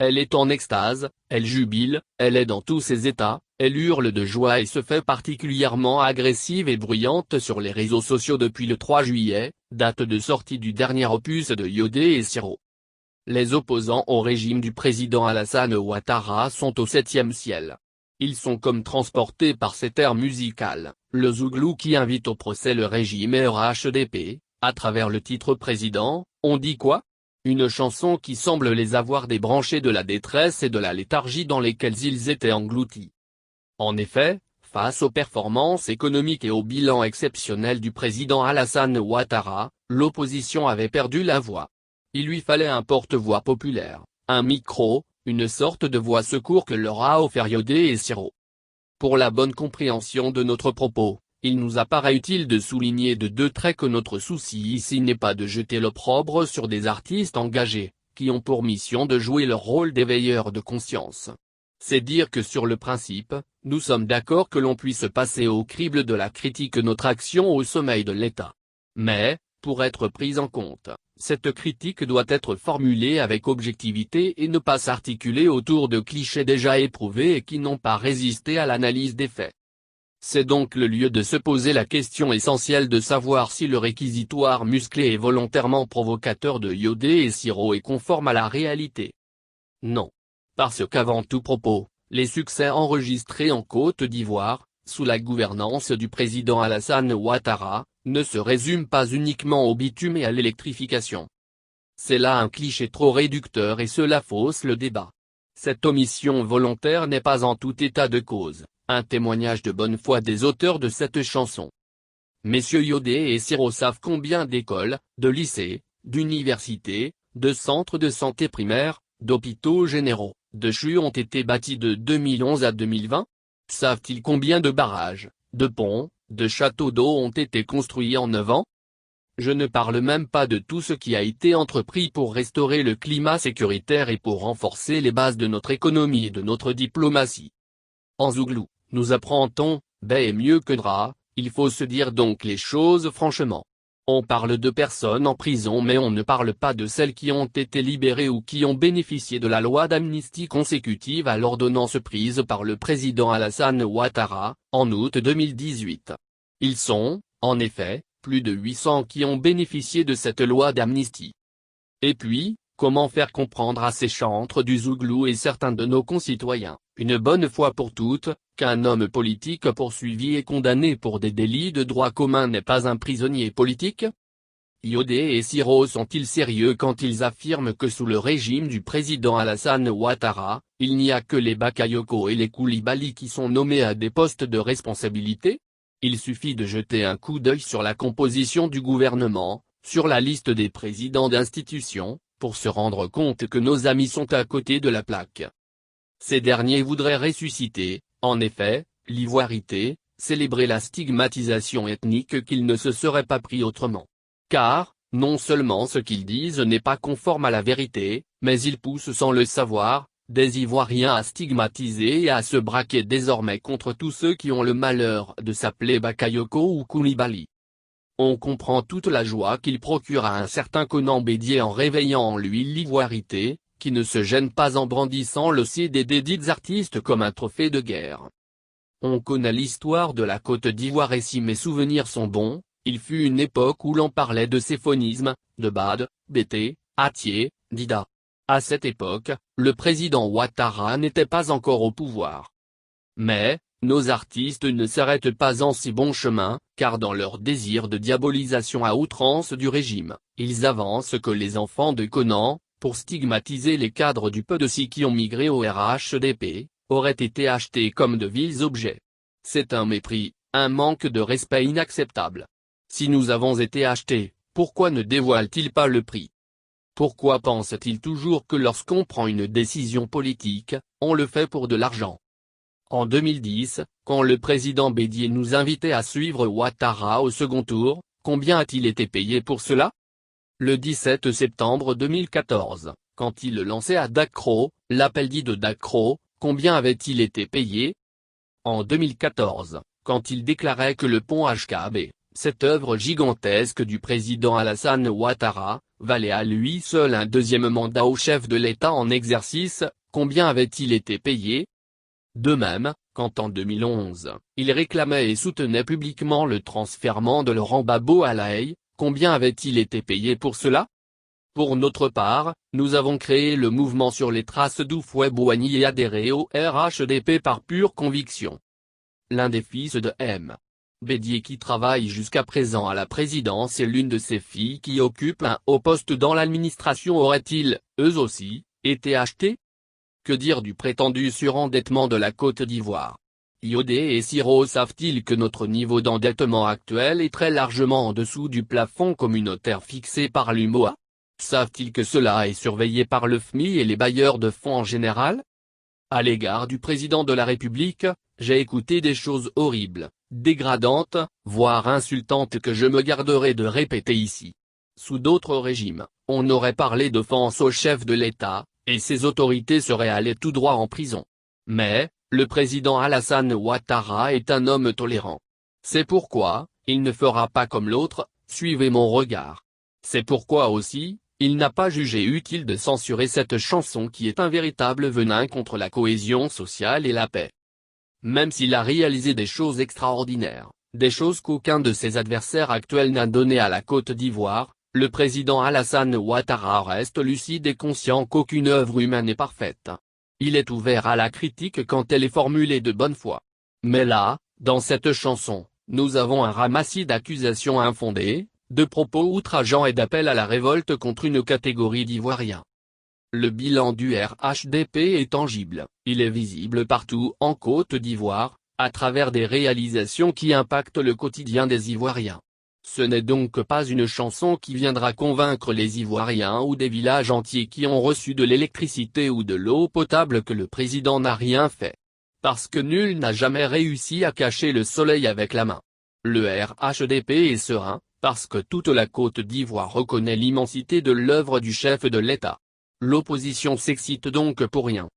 Elle est en extase, elle jubile, elle est dans tous ses états, elle hurle de joie et se fait particulièrement agressive et bruyante sur les réseaux sociaux depuis le 3 juillet, date de sortie du dernier opus de Yodé et Siro. Les opposants au régime du président Alassane Ouattara sont au 7e ciel. Ils sont comme transportés par cet air musical, le zouglou qui invite au procès le régime RHDP, à travers le titre Président, on dit quoi ? Une chanson qui semble les avoir débranchés de la détresse et de la léthargie dans lesquelles ils étaient engloutis. En effet, face aux performances économiques et au bilan exceptionnel du président Alassane Ouattara, l'opposition avait perdu la voix. Il lui fallait un porte-voix populaire, un micro, une sorte de voix secours que leur a offert Yodé et Siro. Pour la bonne compréhension de notre propos, il nous apparaît utile de souligner de deux traits que notre souci ici n'est pas de jeter l'opprobre sur des artistes engagés, qui ont pour mission de jouer leur rôle d'éveilleurs de conscience. C'est dire que sur le principe, nous sommes d'accord que l'on puisse passer au crible de la critique notre action au sommeil de l'État. Mais, pour être prise en compte, cette critique doit être formulée avec objectivité et ne pas s'articuler autour de clichés déjà éprouvés et qui n'ont pas résisté à l'analyse des faits. C'est donc le lieu de se poser la question essentielle de savoir si le réquisitoire musclé et volontairement provocateur de Yodé et Siro est conforme à la réalité. Non. Parce qu'avant tout propos, les succès enregistrés en Côte d'Ivoire, sous la gouvernance du président Alassane Ouattara, ne se résument pas uniquement au bitume et à l'électrification. C'est là un cliché trop réducteur et cela fausse le débat. Cette omission volontaire n'est pas en tout état de cause un témoignage de bonne foi des auteurs de cette chanson. Messieurs Yodé et Siro savent combien d'écoles, de lycées, d'universités, de centres de santé primaire, d'hôpitaux généraux, de CHU ont été bâtis de 2011 à 2020 ? Savent-ils combien de barrages, de ponts, de châteaux d'eau ont été construits en 9 ans ? Je ne parle même pas de tout ce qui a été entrepris pour restaurer le climat sécuritaire et pour renforcer les bases de notre économie et de notre diplomatie. En zouglou, nous apprend-on, baie est mieux que drap, il faut se dire donc les choses franchement. On parle de personnes en prison mais on ne parle pas de celles qui ont été libérées ou qui ont bénéficié de la loi d'amnistie consécutive à l'ordonnance prise par le président Alassane Ouattara, en août 2018. Ils sont, en effet, plus de 800 qui ont bénéficié de cette loi d'amnistie. Et puis, comment faire comprendre à ces chantres du zouglou et certains de nos concitoyens, une bonne fois pour toutes, qu'un homme politique poursuivi et condamné pour des délits de droit commun n'est pas un prisonnier politique ? Yodé et Siro sont-ils sérieux quand ils affirment que sous le régime du président Alassane Ouattara, il n'y a que les Bakayoko et les Koulibaly qui sont nommés à des postes de responsabilité ? Il suffit de jeter un coup d'œil sur la composition du gouvernement, sur la liste des présidents d'institutions, pour se rendre compte que nos amis sont à côté de la plaque. Ces derniers voudraient ressusciter, en effet, l'ivoirité, célébrer la stigmatisation ethnique qu'ils ne se seraient pas pris autrement. Car, non seulement ce qu'ils disent n'est pas conforme à la vérité, mais ils poussent sans le savoir, des Ivoiriens à stigmatiser et à se braquer désormais contre tous ceux qui ont le malheur de s'appeler Bakayoko ou Koulibaly. On comprend toute la joie qu'il procure à un certain Conan Bédier en réveillant en lui l'ivoirité, qui ne se gêne pas en brandissant le CD des dites artistes comme un trophée de guerre. On connaît l'histoire de la Côte d'Ivoire et si mes souvenirs sont bons, il fut une époque où l'on parlait de séphonisme, de Bad, Bété, Atié, Dida. À cette époque, le président Ouattara n'était pas encore au pouvoir. Mais, nos artistes ne s'arrêtent pas en si bon chemin, car dans leur désir de diabolisation à outrance du régime, ils avancent que les enfants de Conan, pour stigmatiser les cadres du peu de ci qui ont migré au RHDP, auraient été achetés comme de vils objets. C'est un mépris, un manque de respect inacceptable. Si nous avons été achetés, pourquoi ne dévoilent-ils pas le prix ? Pourquoi pensent-ils toujours que lorsqu'on prend une décision politique, on le fait pour de l'argent ? En 2010, quand le président Bédier nous invitait à suivre Ouattara au second tour, combien a-t-il été payé pour cela ? Le 17 septembre 2014, quand il lançait à Dacro, l'appel dit de Dacro, combien avait-il été payé ? En 2014, quand il déclarait que le pont HKB, Cette œuvre gigantesque du président Alassane Ouattara, valait à lui seul un deuxième mandat au chef de l'État en exercice. Combien avait-il été payé? De même, quand en 2011, il réclamait et soutenait publiquement le transfèrement de Laurent Gbagbo à La Haye, combien avait-il été payé pour cela? Pour notre part, nous avons créé le mouvement sur les traces d'Houphouët-Boigny et adhéré au RHDP par pure conviction. L'un des fils de M. Bédier qui travaille jusqu'à présent à la présidence et l'une de ses filles qui occupe un haut poste dans l'administration auraient-ils, eux aussi, été achetés? Que dire du prétendu surendettement de la Côte d'Ivoire? Iodé et Siro savent-ils que notre niveau d'endettement actuel est très largement en dessous du plafond communautaire fixé par l'UMOA? Savent-ils que cela est surveillé par le FMI et les bailleurs de fonds en général? À l'égard du président de la République, j'ai écouté des choses horribles, dégradantes, voire insultantes que je me garderai de répéter ici. Sous d'autres régimes, on aurait parlé d'offense au chef de l'État, et ses autorités seraient allées tout droit en prison. Mais, le président Alassane Ouattara est un homme tolérant. C'est pourquoi, il ne fera pas comme l'autre, suivez mon regard. C'est pourquoi aussi, il n'a pas jugé utile de censurer cette chanson qui est un véritable venin contre la cohésion sociale et la paix. Même s'il a réalisé des choses extraordinaires, des choses qu'aucun de ses adversaires actuels n'a donné à la Côte d'Ivoire, le président Alassane Ouattara reste lucide et conscient qu'aucune œuvre humaine n'est parfaite. Il est ouvert à la critique quand elle est formulée de bonne foi. Mais là, dans cette chanson, nous avons un ramassis d'accusations infondées, de propos outrageants et d'appels à la révolte contre une catégorie d'Ivoiriens. Le bilan du RHDP est tangible, il est visible partout en Côte d'Ivoire, à travers des réalisations qui impactent le quotidien des Ivoiriens. Ce n'est donc pas une chanson qui viendra convaincre les Ivoiriens ou des villages entiers qui ont reçu de l'électricité ou de l'eau potable que le président n'a rien fait. Parce que nul n'a jamais réussi à cacher le soleil avec la main. Le RHDP est serein, parce que toute la Côte d'Ivoire reconnaît l'immensité de l'œuvre du chef de l'État. L'opposition s'excite donc pour rien.